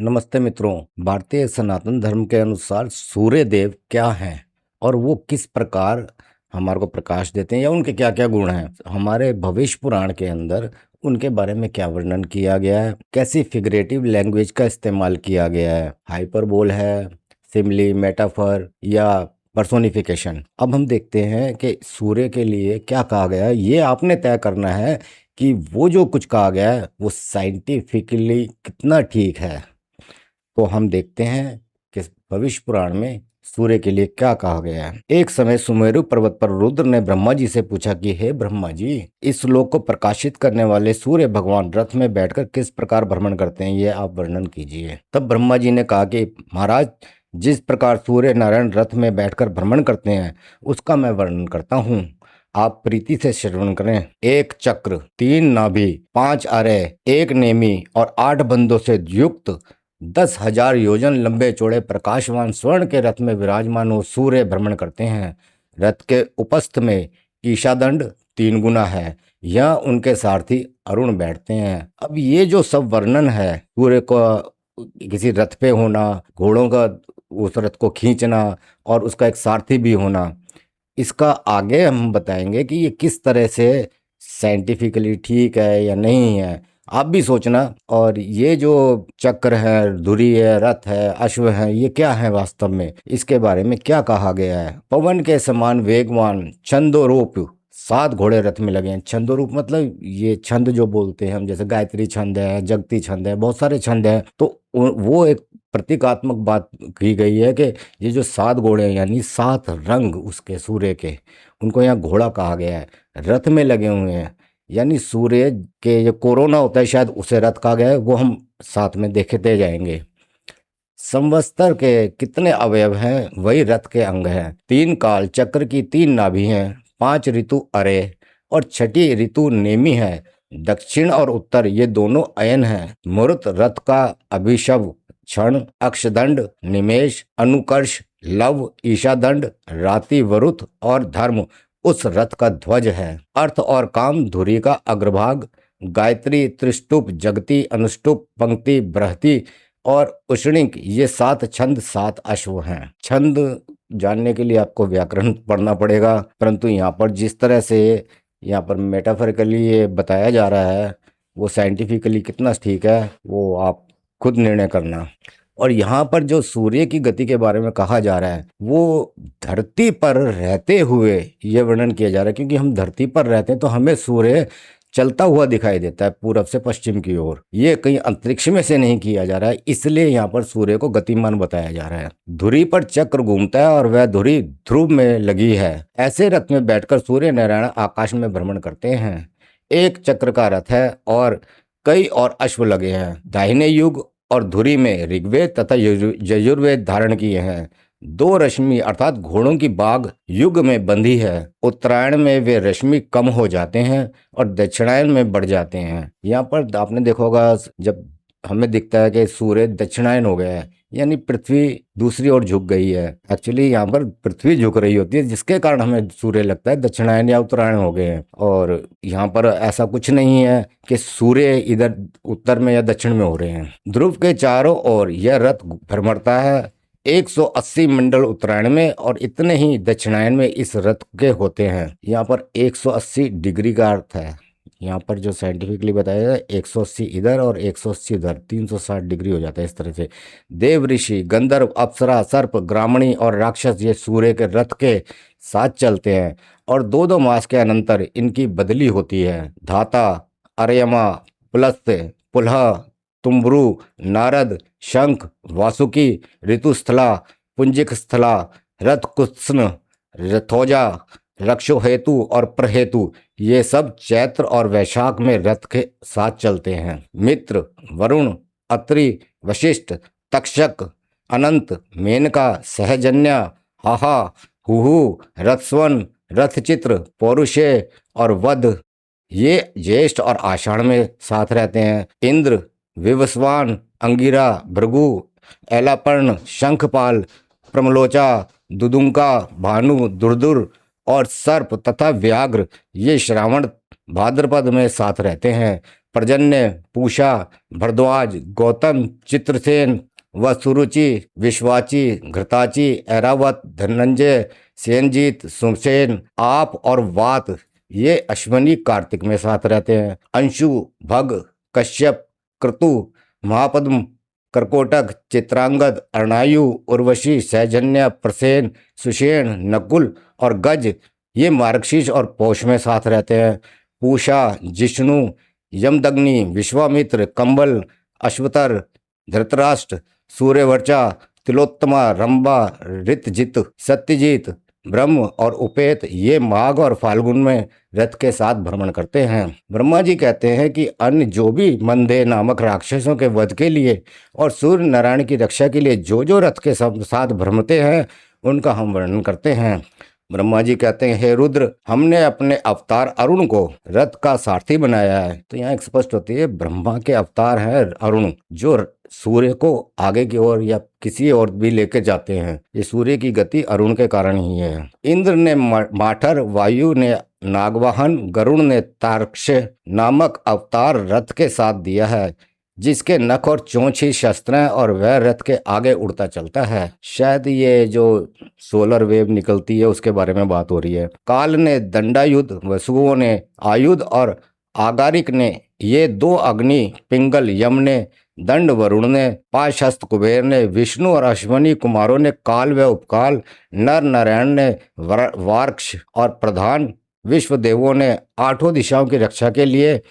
नमस्ते मित्रों। भारतीय सनातन धर्म के अनुसार सूर्य देव क्या हैं और वो किस प्रकार हमारे को प्रकाश देते हैं या उनके क्या क्या गुण हैं। हमारे भविष्य पुराण के अंदर उनके बारे में क्या वर्णन किया गया है, कैसी फिगरेटिव लैंग्वेज का इस्तेमाल किया गया है, हाइपरबोल है, सिमिली, मेटाफर या पर्सोनिफिकेशन। अब हम देखते हैं कि सूर्य के लिए क्या कहा गया है। ये आपने तय करना है कि वो जो कुछ कहा गया है वो साइंटिफिकली कितना ठीक है। तो हम देखते हैं कि भविष्य पुराण में सूर्य के लिए क्या कहा गया है। एक समय सुमेरु पर्वत पर रुद्र ने ब्रह्मा जी से पूछा कि हे ब्रह्मा जी, इस लोक को प्रकाशित करने वाले सूर्य भगवान रथ में बैठकर किस प्रकार भ्रमण करते हैं, ये आप वर्णन कीजिए। तब ब्रह्मा जी ने कहा कि महाराज, जिस प्रकार सूर्य नारायण रथ में बैठकर भ्रमण करते हैं उसका मैं वर्णन करता हूँ, आप प्रीति से श्रवण करें। एक चक्र, 3 नाभि, 5 आरे, 1 नेमी और 8 बंदों से युक्त 10,000 योजन लंबे चौड़े प्रकाशवान स्वर्ण के रथ में विराजमान हो सूर्य भ्रमण करते हैं। रथ के उपस्थ में ईशादंड 3 गुना है, यह उनके सारथी अरुण बैठते हैं। अब ये जो सब वर्णन है, सूर्य को किसी रथ पे होना, घोड़ों का उस रथ को खींचना और उसका एक सारथी भी होना, इसका आगे हम बताएंगे कि ये किस तरह से साइंटिफिकली ठीक है या नहीं है। आप भी सोचना। और ये जो चक्र है, धुरी है, रथ है, अश्व है, ये क्या है वास्तव में, इसके बारे में क्या कहा गया है। पवन के समान वेगवान छंदोरूप 7 घोड़े रथ में लगे हैं। छंदोरूप मतलब ये छंद जो बोलते हैं हम, जैसे गायत्री छंद है, जगती छंद है, बहुत सारे छंद है। तो वो एक प्रतीकात्मक बात की गई है कि ये जो 7 घोड़े हैं यानी 7 रंग उसके सूर्य के, उनको यहाँ घोड़ा कहा गया है, रथ में लगे हुए हैं। यानी सूर्य के जो कोरोना होता है शायद उसे रथ कहा गया है, वो हम साथ में देखते जाएंगे। संवत्सर के कितने अवयव हैं, वही रथ के अंग हैं। 3 काल चक्र की 3 नाभि हैं, 5 ऋतु अरे और 6ठी ऋतु नेमी है। दक्षिण और उत्तर ये दोनों अयन हैं। मुहूर्त रथ का अभिशव, क्षण, अक्षदंड, निमेष, अनुकर्ष, लव, ईशादंड, राति, वरुथ और धर्म उस रथ का ध्वज है। अर्थ और काम धुरी का अग्रभाग, गायत्री, त्रिष्टुप, जगती, अनुष्टुप, पंक्ति, बृहति और उष्णिक ये 7 छंद 7 अश्व हैं। छंद जानने के लिए आपको व्याकरण पढ़ना पड़ेगा, परंतु यहाँ पर जिस तरह से यहाँ पर मेटाफरिकली ये बताया जा रहा है वो साइंटिफिकली कितना ठीक है वो आप खुद निर्णय करना। और यहाँ पर जो सूर्य की गति के बारे में कहा जा रहा है वो धरती पर रहते हुए ये वर्णन किया जा रहा है, क्योंकि हम धरती पर रहते हैं तो हमें सूर्य चलता हुआ दिखाई देता है पूरब से पश्चिम की ओर। ये कहीं अंतरिक्ष में से नहीं किया जा रहा है, इसलिए यहाँ पर सूर्य को गतिमान बताया जा रहा है। धुरी पर चक्र घूमता है और वह धुरी ध्रुव में लगी है। ऐसे रथ में बैठकर सूर्य नारायण आकाश में भ्रमण करते हैं। एक चक्र का रथ है और कई और अश्व लगे हैं। दाहिने युग और धुरी में ऋग्वेद तथा यजुर्वेद धारण किए हैं। 2 रश्मि अर्थात घोड़ों की बाग युग में बंधी है। उत्तरायण में वे रश्मि कम हो जाते हैं और दक्षिणायन में बढ़ जाते हैं। यहाँ पर आपने देखा होगा जब हमें दिखता है कि सूर्य दक्षिणायन हो गया है यानी पृथ्वी दूसरी ओर झुक गई है। एक्चुअली यहाँ पर पृथ्वी झुक रही होती है जिसके कारण हमें सूर्य लगता है दक्षिणायन या उत्तरायण हो गए हैं। और यहाँ पर ऐसा कुछ नहीं है कि सूर्य इधर उत्तर में या दक्षिण में हो रहे हैं। ध्रुव के चारों ओर यह रथ भ्रमणता है। 180 मंडल उत्तरायण में और इतने ही दक्षिणायन में इस रथ के होते हैं। यहाँ पर 180 डिग्री का अर्थ है। यहाँ पर जो साइंटिफिकली बताया जाए 180 इधर और 180 उधर, 360 डिग्री हो जाता है इस तरह से। देव, ऋषि, गंधर्व, अप्सरा, सर्प, ग्रामणी और राक्षस ये सूर्य के रथ के साथ चलते हैं और 2-2 मास के अनंतर इनकी बदली होती है। धाता, अर्यमा, पुलस्त्य, पुलह, तुम्ब्रु, नारद, शंख, वासुकी, ऋतुस्थला, पुंजिक स्थला, रथ कुत्सन, रथोजा, रक्षो हेतु और प्रहेतु ये सब चैत्र और वैशाख में रथ के साथ चलते हैं। मित्र, वरुण, अत्रि, वशिष्ठ, तक्षक, अनंत, मेनका, सहजन्या, हाहा, हुहु, रथस्वन, रथचित्र, पौरुषे और वध ये ज्येष्ठ और आषाढ़ में साथ रहते हैं। इंद्र, विवस्वान, अंगिरा, भृगु, एलापर्ण, शंखपाल, प्रमलोचा, दुदुंका, भानु, दुर्दुर और सर्प तथा व्याघ्र ये श्रावण भाद्रपद में साथ रहते हैं। पर्जन्य, पूषा, भरद्वाज, गौतम, चित्रसेन व सुरुचि, विश्वाची, घृताची, ऐरावत, धनंजय, सेनजीत, सुमसेन, आप और वात ये अश्वनी कार्तिक में साथ रहते हैं। अंशु, भग, कश्यप, क्रतु, महापद्म, कर्कोटक, चित्रांगद, अर्णायु, उर्वशी, सैजन्य, प्रसेन, सुषेण, नकुल और गज ये मार्गशीर्ष और पौष में साथ रहते हैं। पूषा, जिष्णु, यमदग्नि, विश्वामित्र, कंबल, अश्वतर, धृतराष्ट्र, सूर्यवर्चा, तिलोत्तमा, रंभा, ऋतजित, सत्यजीत, ब्रह्म और उपेत ये माघ और फाल्गुन में रथ के साथ भ्रमण करते हैं। ब्रह्मा जी कहते हैं कि अन्य जो भी मंदे नामक राक्षसों के वध के लिए और सूर्य नारायण की रक्षा के लिए जो जो रथ के साथ भ्रमते हैं उनका हम वर्णन करते हैं। ब्रह्मा जी कहते हैं, हे रुद्र, हमने अपने अवतार अरुण को रथ का सारथी बनाया है। तो यहाँ एक स्पष्ट होती है ब्रह्मा के अवतार हैं अरुण, जो सूर्य को आगे की ओर या किसी और भी लेके जाते हैं। ये सूर्य की गति अरुण के कारण ही है। इंद्र ने माठर, वायु ने नागवाहन, गरुण ने तार्क्ष नामक अवतार रथ के साथ दिया है, जिसके नख और चोंच ही शस्त्र हैं और वह रथ के आगे उड़ता चलता है। शायद ये जो सोलर वेव निकलती है उसके बारे में बात हो रही है। काल ने दंडायुध, वसुओं ने आयुध और आगारिक ने ये दो अग्नि, पिंगल यम ने, दंड वरुण ने, पाशहस्त कुबेर ने, विष्णु और अश्वनी कुमारों ने काल व उपकाल, नर नारायण ने, वार्क्ष और प्रधान विश्व देवों ने आठों दिशाओं की रक्षा के लिए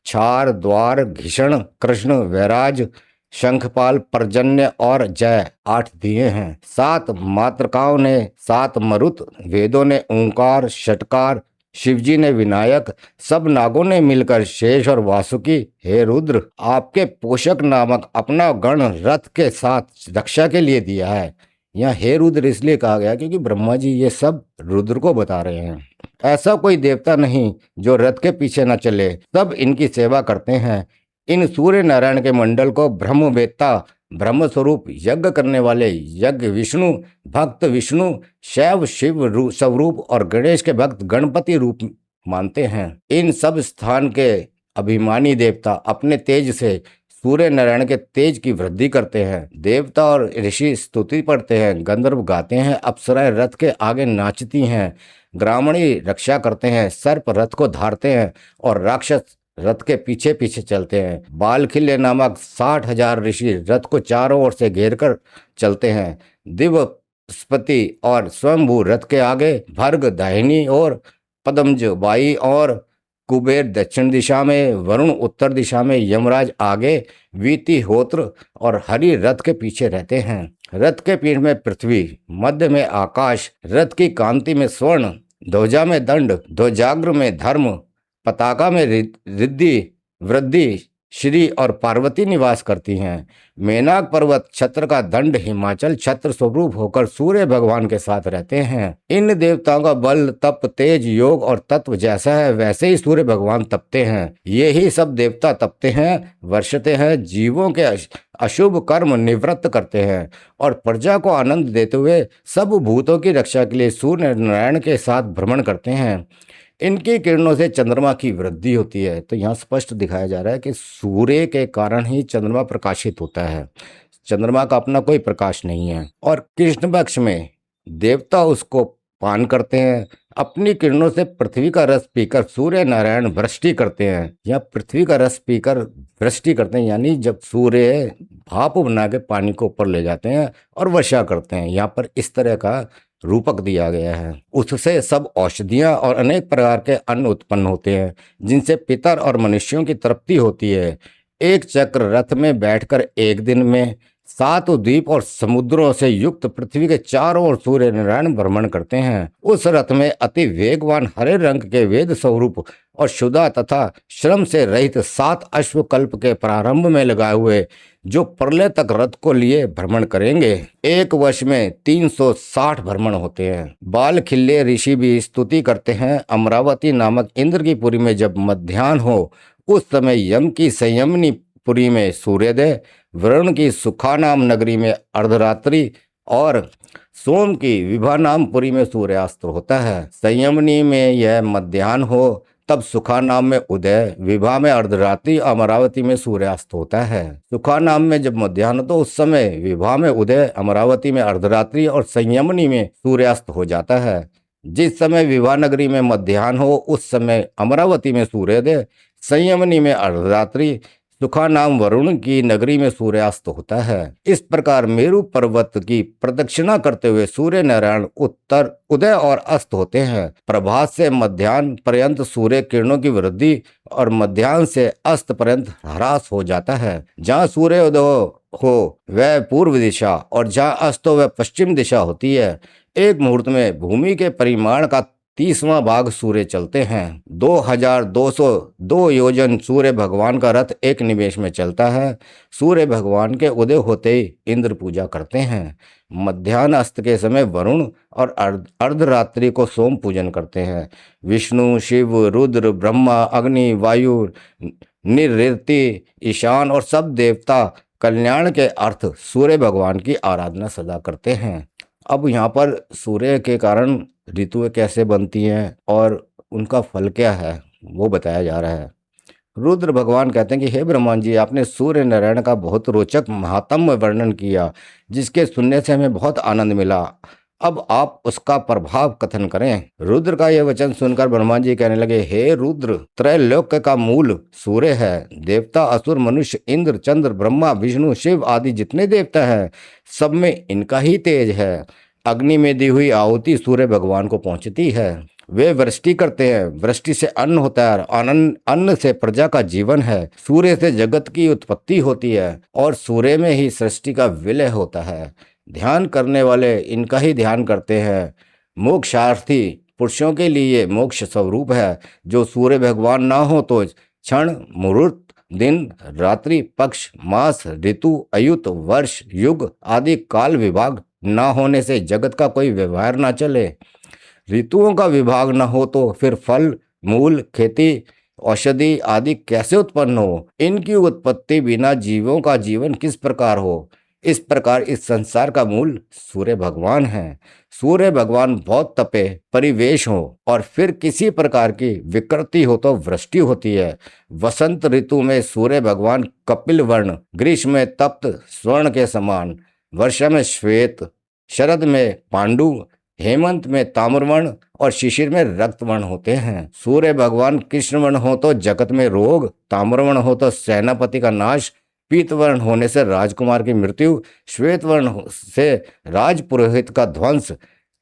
छार, द्वार, घिषण, कृष्ण, वैराज, शंखपाल, पर्जन्य और जय 8 दिए हैं। 7 मातृकाओं ने, 7 मरुत, वेदों ने ओंकार, षटकार, शिवजी ने विनायक, सब नागों ने मिलकर शेष और वासुकी, हे रुद्र, आपके पोषक नामक अपना गण रथ के साथ रक्षा के लिए दिया है। यहाँ हे रुद्र इसलिए कहा गया क्योंकि ब्रह्मा जी ये सब रुद्र को बता रहे हैं। ऐसा कोई देवता नहीं जो रथ के पीछे न चले, सब इनकी सेवा करते हैं। इन सूर्य नारायण के मंडल को ब्रह्मवेत्ता, ब्रह्म स्वरूप, यज्ञ करने वाले यज्ञ विष्णु, भक्त विष्णु, शैव शिव स्वरूप और गणेश के भक्त गणपति रूप मानते हैं। इन सब स्थान के अभिमानी देवता अपने तेज से सूर्य नारायण के तेज की वृद्धि करते हैं। देवता और ऋषि स्तुति पढ़ते हैं, गंधर्व गाते हैं, अप्सराएं रथ के आगे नाचती हैं, ग्रामणी रक्षा करते हैं, सर्प रथ को धारते हैं और राक्षस रथ के पीछे पीछे चलते हैं। बालखिल्य नामक 60,000 ऋषि रथ को चारों ओर से घेर कर चलते हैं। दिवस्पति और स्वयंभू रथ के आगे, भर्ग दाहिनी और पद्मज बाई और कुबेर दक्षिण दिशा में, वरुण उत्तर दिशा में, यमराज आगे, वीति होत्र और हरि रथ के पीछे रहते हैं। रथ के पीठ में पृथ्वी, मध्य में आकाश, रथ की कांति में स्वर्ण, ध्वजा में दंड, ध्वजाग्र में धर्म, पताका में रिद्धि, वृद्धि, श्री और पार्वती निवास करती हैं। मेनाक पर्वत छत्र का दंड हिमाचल छत्र स्वरूप होकर सूर्य भगवान के साथ रहते हैं। इन देवताओं का बल, तप, तेज, योग और तत्व जैसा है वैसे ही सूर्य भगवान तपते हैं। ये ही सब देवता तपते हैं, वर्षते हैं, जीवों के अशुभ कर्म निवृत्त करते हैं और प्रजा को आनंद देते हुए सब भूतों की रक्षा के लिए सूर्य नारायण के साथ भ्रमण करते हैं। इनकी किरणों से चंद्रमा की वृद्धि होती है। तो यहाँ स्पष्ट दिखाया जा रहा है कि सूर्य के कारण ही चंद्रमा प्रकाशित होता है, चंद्रमा का अपना कोई प्रकाश नहीं है। और कृष्ण पक्ष में देवता उसको पान करते हैं, अपनी किरणों से पृथ्वी का रस पीकर सूर्य नारायण वृष्टि करते हैं। यहाँ पृथ्वी का रस पीकर वृष्टि करते हैं, यानी जब सूर्य भाप बना के पानी को ऊपर ले जाते हैं और वर्षा करते हैं। यहाँ पर इस तरह का रूपक दिया गया है। उससे सब औषधियां और अनेक प्रकार के अन्न उत्पन्न होते हैं, जिनसे पितर और मनुष्यों की तृप्ति होती है। एक चक्र रथ में बैठकर एक दिन में 7 द्वीप और समुद्रों से युक्त पृथ्वी के चारों ओर सूर्य नारायण भ्रमण करते हैं। उस रथ में अति वेगवान हरे रंग के वेद स्वरूप और शुदा तथा श्रम से रहित 7 अश्वकल्प के प्रारंभ में लगाए हुए जो प्रलय तक रथ को लिए भ्रमण करेंगे। एक वर्ष में 360 भ्रमण होते हैं। बाल खिल्ले ऋषि भी स्तुति करते हैं। अमरावती नामक इंद्र की पुरी में जब मध्याह्न हो उस समय यम की संयमनी पुरी में सूर्योदय, वरुण की सुखा नाम नगरी में अर्धरात्रि और सोम की विभा नाम पुरी में सूर्यास्त होता है। संयमनी में यह मध्याह्न हो तब सुखा नाम में उदय, विभा में अर्धरात्रि, अमरावती में सूर्यास्त होता है। सुखा नाम में जब मध्याह्न तो उस समय, विभा में उदय, अमरावती में अर्धरात्रि और संयमनी में सूर्यास्त हो जाता है। जिस समय विभा नगरी में मध्याह्न हो उस समय अमरावती में सूर्योदय, संयमनी में अर्धरात्रि, सुखा नाम वरुण की नगरी में सूर्यास्त होता है। इस प्रकार मेरु पर्वत की प्रदक्षिणा करते हुए सूर्य नारायण उत्तर उदय और अस्त होते हैं। प्रभात से मध्याह्न पर्यंत सूर्य किरणों की वृद्धि और मध्याह्न से अस्त पर्यंत ह्रास हो जाता है। जहाँ सूर्योदय हो वह पूर्व दिशा और जहाँ अस्त हो वह पश्चिम दिशा होती है। एक मुहूर्त में भूमि के परिमाण का 30वां भाग सूर्य चलते हैं। 2202 योजन सूर्य भगवान का रथ एक निमेष में चलता है। सूर्य भगवान के उदय होते ही इंद्र पूजा करते हैं। मध्याह्न अस्त के समय वरुण और अर्धरात्रि को सोम पूजन करते हैं। विष्णु, शिव, रुद्र, ब्रह्मा, अग्नि, वायु, निरृति, ईशान और सब देवता कल्याण के अर्थ सूर्य भगवान की आराधना सदा करते हैं। अब यहाँ पर सूर्य के कारण ऋतुएं कैसे बनती हैं और उनका फल क्या है वो बताया जा रहा है। रुद्र भगवान कहते हैं कि हे ब्रह्मा जी, आपने सूर्य नारायण का बहुत रोचक महात्म्य वर्णन किया, जिसके सुनने से हमें बहुत आनंद मिला। अब आप उसका प्रभाव कथन करें। रुद्र का यह वचन सुनकर ब्रह्मा जी कहने लगे, हे रुद्र, त्रैलोक्य का मूल सूर्य है। देवता, असुर, मनुष्य, इंद्र, चंद्र, ब्रह्मा, विष्णु, शिव आदि जितने देवता हैं सब में इनका ही तेज है। अग्नि में दी हुई आहुति सूर्य भगवान को पहुंचती है। वे वृष्टि करते हैं, वृष्टि से अन्न होता है, अन्न से प्रजा का जीवन है। सूर्य से जगत की उत्पत्ति होती है और सूर्य में ही सृष्टि का विलय होता है। ध्यान करने वाले इनका ही ध्यान करते हैं। मोक्षार्थी पुरुषों के लिए मोक्ष स्वरूप है। जो सूर्य भगवान ना हो तो क्षण, मुहूर्त, दिन, रात्रि, पक्ष, मास, ऋतु, अयुत, वर्ष, युग आदि काल विभाग ना होने से जगत का कोई व्यवहार ना चले। ऋतुओं का विभाग न हो तो फिर फल, मूल, खेती, औषधि आदि कैसे उत्पन्न हो। इनकी उत्पत्ति बिना जीवों का जीवन किस प्रकार हो। इस प्रकार इस संसार का मूल सूर्य भगवान है। सूर्य भगवान बहुत तपे, परिवेश हो और फिर किसी प्रकार की विकृति हो तो वृष्टि होती है। वसंत ऋतु में सूर्य भगवान कपिल वर्ण, ग्रीष्म में तप्त स्वर्ण के समान, वर्षा में श्वेत, शरद में पांडु, हेमंत में ताम्रवर्ण और शिशिर में रक्तवर्ण होते हैं। सूर्य भगवान कृष्णवर्ण हो तो जगत में रोग, ताम्रवर्ण हो तो सेनापति का नाश, पीतवर्ण होने से राजकुमार की मृत्यु, श्वेतवर्ण से राजपुरोहित का ध्वंस,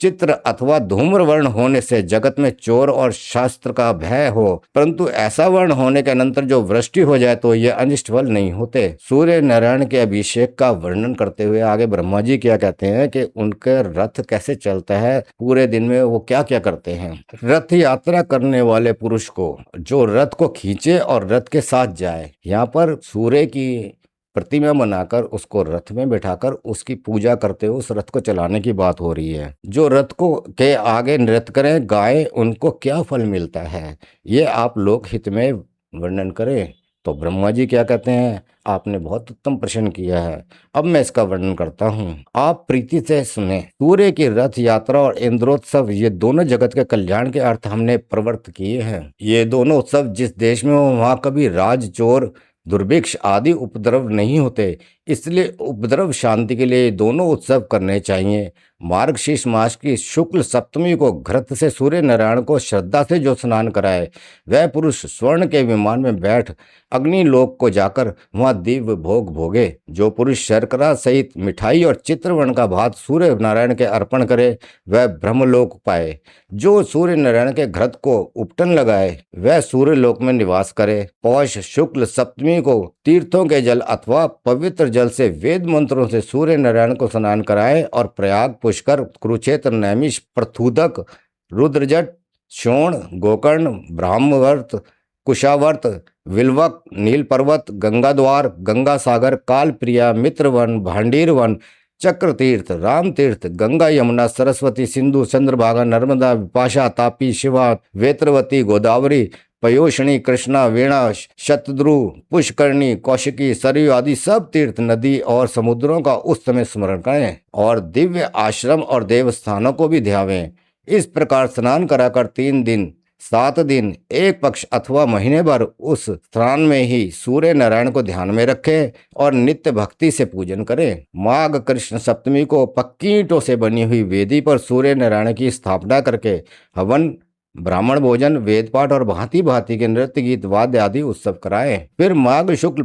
चित्र अथवा धूम्र वर्ण होने से जगत में चोर और शास्त्र का भय हो। परंतु ऐसा वर्ण होने के अनंतर जो वृष्टि हो जाए तो ये अनिष्ट फल नहीं होते। सूर्य नारायण के अभिषेक का वर्णन करते हुए आगे ब्रह्मा जी क्या कहते हैं कि उनके रथ कैसे चलता है, पूरे दिन में वो क्या क्या करते हैं। रथ यात्रा करने वाले पुरुष को जो रथ को खींचे और रथ के साथ जाए, यहाँ पर सूर्य की प्रतिमा बनाकर उसको रथ में बैठाकर उसकी पूजा करते हुए उस रथ को चलाने की बात हो रही है। जो रथ को के आगे नृत्य करें, गाएं, उनको क्या फल मिलता है ये आप लोक हित में वर्णन करें। तो ब्रह्मा जी क्या कहते हैं, आपने बहुत उत्तम प्रश्न किया है, अब मैं इसका वर्णन करता हूँ, आप प्रीति से सुने। सूर्य की रथ यात्रा और इंद्रोत्सव ये दोनों जगत के कल्याण के अर्थ हमने प्रवृत्त किए हैं। ये दोनों उत्सव जिस देश में हो वहाँ कभी राज, चोर, दुर्भिक्ष आदि उपद्रव नहीं होते, इसलिए उपद्रव शांति के लिए दोनों उत्सव करने चाहिए। मार्गशीर्ष मास की शुक्ल सप्तमी को घृत से सूर्य नारायण को श्रद्धा से जो स्नान कराए वह पुरुष स्वर्ण के विमान में बैठ अग्नि लोक को जाकर वहां दिव्य भोग भोगे। जो पुरुष शर्करा सहित मिठाई और चित्रवर्ण का भात सूर्य नारायण के अर्पण करे वह ब्रह्मलोक पाए। जो सूर्य नारायण के घृत को उपटन लगाए वह सूर्य लोक में निवास करे। पौष शुक्ल सप्तमी को तीर्थों के जल अथवा पवित्र जल से वेद मंत्रों से सूर्य नारायण को स्नान कराए और प्रयाग, पुष्कर, कुरुक्षेत्र, नैमिष, प्रथुदक, रुद्रजट, शोण, गोकर्ण, ब्राह्मवर्त, कुशावर्त, विल्वक, नील पर्वत, गंगा द्वार, गंगा सागर, काल प्रिया, मित्रवन, भांडीरवन, चक्र तीर्थ, राम तीर्थ, गंगा, यमुना, सरस्वती, सिंधु, चंद्रभागा, नर्मदा, विपाशा, तापी, शिवा, वेत्रवती, गोदावरी, पयोषणी, कृष्णा, वीणा, शतद्रु, पुष्करणी, कौशिकी, सरयू आदि सब तीर्थ, नदी और समुद्रों का उस समय स्मरण करें और दिव्य आश्रम और देवस्थानों को भी ध्यावें। इस प्रकार स्नान कराकर 3 दिन 7 दिन, एक पक्ष अथवा महीने भर उस स्थान में ही सूर्य नारायण को ध्यान में रखें और नित्य भक्ति से पूजन करें। माघ कृष्ण सप्तमी को पक्की ईंटों से बनी हुई वेदी पर सूर्य नारायण की स्थापना करके हवन, ब्राह्मण भोजन, वेद पाठ और भांति भांति के नृत्य, गीत, वाद्य आदि उत्सव कराएं। फिर माघ शुक्ल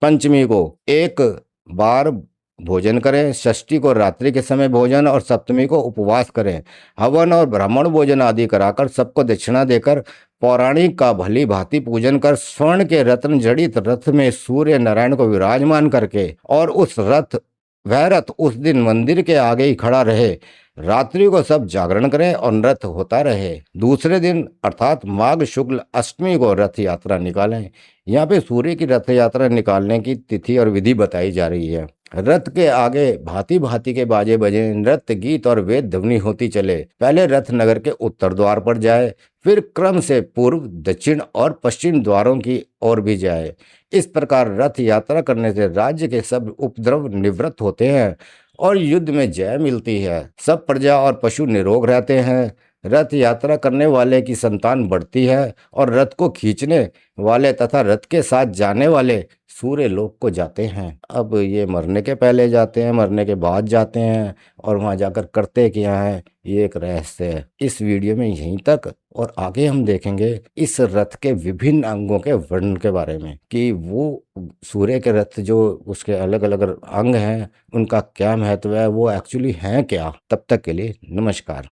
पंचमी को एक बार भोजन करें, षष्ठी को रात्रि के समय भोजन और सप्तमी को उपवास करें। हवन और ब्राह्मण भोजन आदि कराकर सबको दक्षिणा देकर पौराणिक का भली भांति पूजन कर स्वर्ण के रत्न जड़ित रथ में सूर्य नारायण को विराजमान करके और वह रथ उस दिन मंदिर के आगे ही खड़ा रहे। रात्रि को सब जागरण करें और रथ होता रहे। दूसरे दिन अर्थात माघ शुक्ल अष्टमी को रथ यात्रा निकालें। यहाँ पे सूर्य की रथ यात्रा निकालने की तिथि और विधि बताई जा रही है। रथ के आगे भांति भांति के बाजे बजे, नृत्य, गीत और वेद ध्वनि होती चले। पहले रथ नगर के उत्तर द्वार पर जाए, फिर क्रम से पूर्व, दक्षिण और पश्चिम द्वारों की ओर भी जाए। इस प्रकार रथ यात्रा करने से राज्य के सब उपद्रव निवृत्त होते हैं और युद्ध में जय मिलती है। सब प्रजा और पशु निरोग रहते हैं। रथ यात्रा करने वाले की संतान बढ़ती है और रथ को खींचने वाले तथा रथ के साथ जाने वाले सूर्य लोक को जाते हैं। अब ये मरने के पहले जाते हैं, मरने के बाद जाते हैं और वहां जाकर करते क्या है, ये एक रहस्य है। इस वीडियो में यहीं तक, और आगे हम देखेंगे इस रथ के विभिन्न अंगों के वर्णन के बारे में कि वो सूर्य के रथ जो उसके अलग अलग अंग हैं उनका क्या महत्व है, वो एक्चुअली हैं क्या। तब तक के लिए नमस्कार।